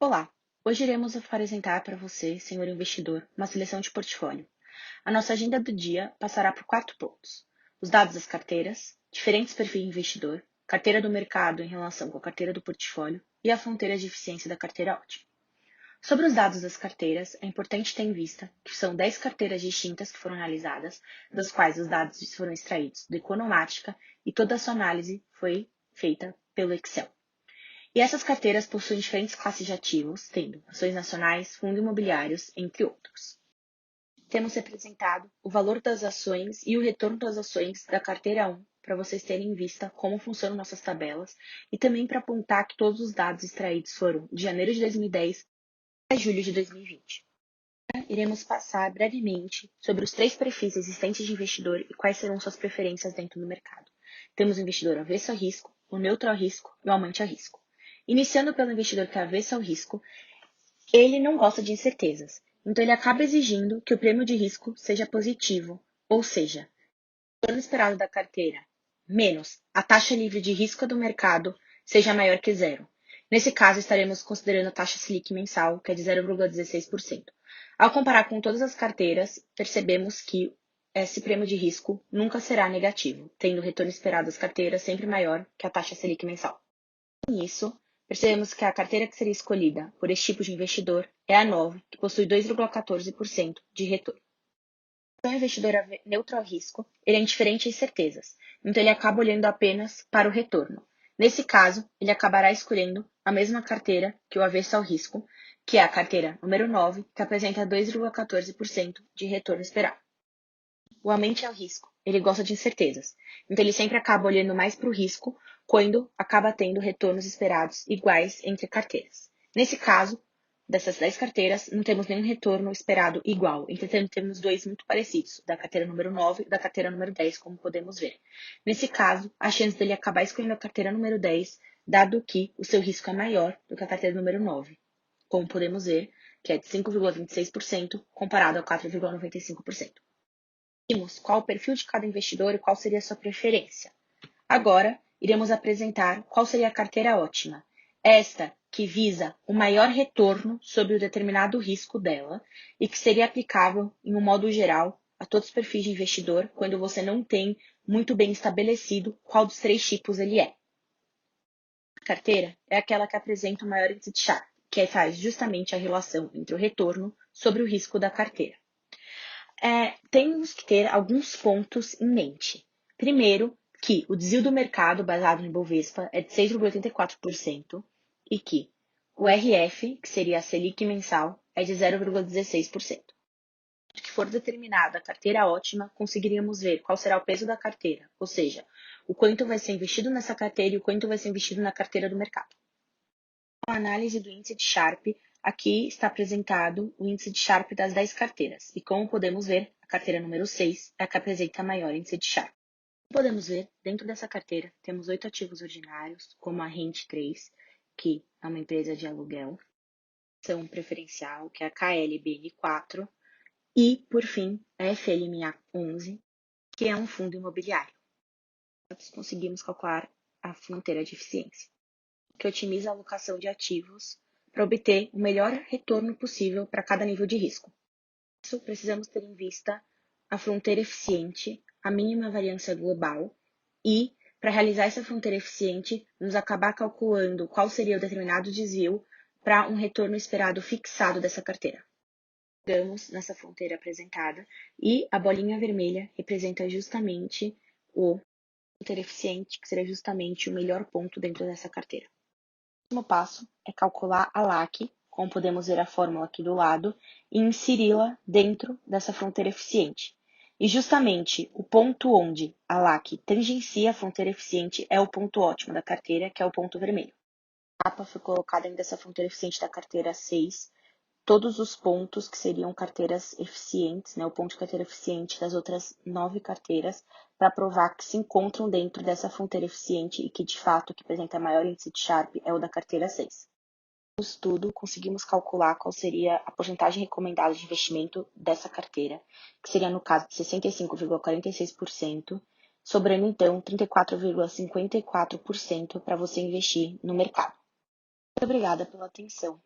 Olá! Hoje iremos apresentar para você, senhor investidor, uma seleção de portfólio. A nossa agenda do dia passará por 4 pontos: os dados das carteiras, diferentes perfis de investidor, carteira do mercado em relação com a carteira do portfólio e a fronteira de eficiência da carteira ótima. Sobre os dados das carteiras, é importante ter em vista que são 10 carteiras distintas que foram analisadas, das quais os dados foram extraídos do Economática e toda a sua análise foi feita pelo Excel. E essas carteiras possuem diferentes classes de ativos, tendo ações nacionais, fundos imobiliários, entre outros. Temos representado o valor das ações e o retorno das ações da carteira 1, para vocês terem em vista como funcionam nossas tabelas, e também para apontar que todos os dados extraídos foram de janeiro de 2010 a julho de 2020. Iremos passar brevemente sobre os 3 perfis existentes de investidor e quais serão suas preferências dentro do mercado. Temos o investidor avesso ao risco, o neutro ao risco e o amante ao risco. Iniciando pelo investidor que é avesso ao risco, ele não gosta de incertezas, então ele acaba exigindo que o prêmio de risco seja positivo, ou seja, o retorno esperado da carteira menos a taxa livre de risco do mercado seja maior que zero. Nesse caso, estaremos considerando a taxa Selic mensal, que é de 0,16%. Ao comparar com todas as carteiras, percebemos que esse prêmio de risco nunca será negativo, tendo o retorno esperado das carteiras sempre maior que a taxa Selic mensal. Com isso, percebemos que a carteira que seria escolhida por esse tipo de investidor é a 9, que possui 2,14% de retorno. Então, o investidor neutro ao risco, ele é indiferente às incertezas, então ele acaba olhando apenas para o retorno. Nesse caso, ele acabará escolhendo a mesma carteira que o avesso ao risco, que é a carteira número 9, que apresenta 2,14% de retorno esperado. O amante ao risco, ele gosta de incertezas, então ele sempre acaba olhando mais para o risco quando acaba tendo retornos esperados iguais entre carteiras. Nesse caso, dessas 10 carteiras, não temos nenhum retorno esperado igual, entretanto temos 2 muito parecidos, da carteira número 9 e da carteira número 10, como podemos ver. Nesse caso, a chance dele acabar escolhendo a carteira número 10, dado que o seu risco é maior do que a carteira número 9, como podemos ver, que é de 5,26% comparado a 4,95%. Vimos qual o perfil de cada investidor e qual seria a sua preferência. Agora, iremos apresentar qual seria a carteira ótima. Esta que visa o maior retorno sobre o determinado risco dela e que seria aplicável, em um modo geral, a todos os perfis de investidor quando você não tem muito bem estabelecido qual dos 3 tipos ele é. A carteira é aquela que apresenta o maior índice de Sharpe, que faz justamente a relação entre o retorno sobre o risco da carteira. Temos que ter alguns pontos em mente. Primeiro, que o desvio do mercado baseado no Ibovespa é de 6,84% e que o RF, que seria a Selic mensal, é de 0,16%. Que for determinada a carteira ótima, conseguiríamos ver qual será o peso da carteira, ou seja, o quanto vai ser investido nessa carteira e o quanto vai ser investido na carteira do mercado. A análise do índice de Sharpe, aqui está apresentado o índice de Sharpe das 10 carteiras, e como podemos ver, a carteira número 6 é a que apresenta maior índice de Sharpe. Como podemos ver, dentro dessa carteira, temos 8 ativos ordinários, como a Rent 3, que é uma empresa de aluguel, ação preferencial, que é a KLBN4, e, por fim, a FLMA11, que é um fundo imobiliário. Nós conseguimos calcular a fronteira de eficiência, que otimiza a alocação de ativos para obter o melhor retorno possível para cada nível de risco. Isso precisamos ter em vista a fronteira eficiente, a mínima variância global e, para realizar essa fronteira eficiente, vamos acabar calculando qual seria o determinado desvio para um retorno esperado fixado dessa carteira. Chegamos nessa fronteira apresentada e a bolinha vermelha representa justamente o fronteira eficiente, que seria justamente o melhor ponto dentro dessa carteira. O próximo passo é calcular a LAC, como podemos ver a fórmula aqui do lado, e inseri-la dentro dessa fronteira eficiente. E justamente o ponto onde a LAC tangencia a fronteira eficiente é o ponto ótimo da carteira, que é o ponto vermelho. A mapa foi colocada dentro dessa fronteira eficiente da carteira 6, todos os pontos que seriam carteiras eficientes, o ponto de carteira eficiente das outras 9 carteiras, para provar que se encontram dentro dessa fronteira eficiente e que, de fato, o que apresenta maior índice de Sharpe é o da carteira 6. No estudo, conseguimos calcular qual seria a porcentagem recomendada de investimento dessa carteira, que seria, no caso, de 65,46%, sobrando, então, 34,54% para você investir no mercado. Muito obrigada pela atenção.